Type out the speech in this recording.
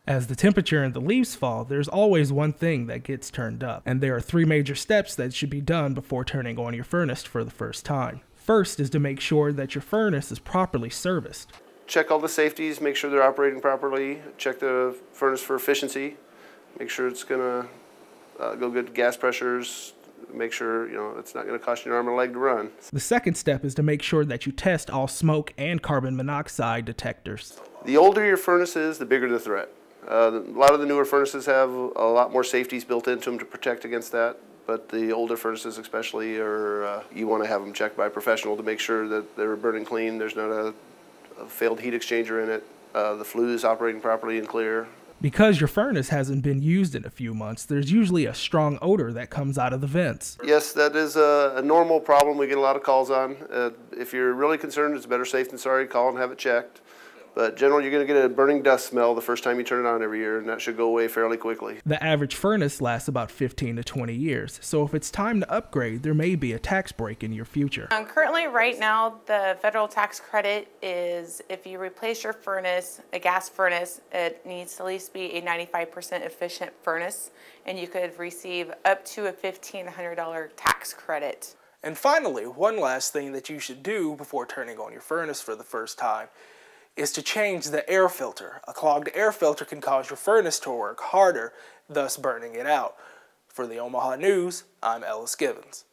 As the temperature and the leaves fall, there's always one thing that gets turned up, and there are 3 major steps that should be done before turning on your furnace for the first time. First is to make sure that your furnace is properly serviced. Check all the safeties, make sure they're operating properly, check the furnace for efficiency, make sure it's gonna go good gas pressures, make sure it's not gonna cost you an arm and a leg to run. The second step is to make sure that you test all smoke and carbon monoxide detectors. The older your furnace is, the bigger the threat. A lot of the newer furnaces have a lot more safeties built into them to protect against that, but the older furnaces especially you want to have them checked by a professional to make sure that they're burning clean, there's not a failed heat exchanger in it, the flue is operating properly and clear. Because your furnace hasn't been used in a few months, there's usually a strong odor that comes out of the vents. Yes, that is a normal problem we get a lot of calls on. If you're really concerned, it's better safe than sorry, call and have it checked. But generally, you're going to get a burning dust smell the first time you turn it on every year, and that should go away fairly quickly. The average furnace lasts about 15 to 20 years, so if it's time to upgrade, there may be a tax break in your future. Currently, right now, the federal tax credit is if you replace your furnace, a gas furnace, it needs to at least be a 95% efficient furnace, and you could receive up to a $1,500 tax credit. And finally, one last thing that you should do before turning on your furnace for the first time is to change the air filter. A clogged air filter can cause your furnace to work harder, thus burning it out. For the Omaha News, I'm Ellis Givens.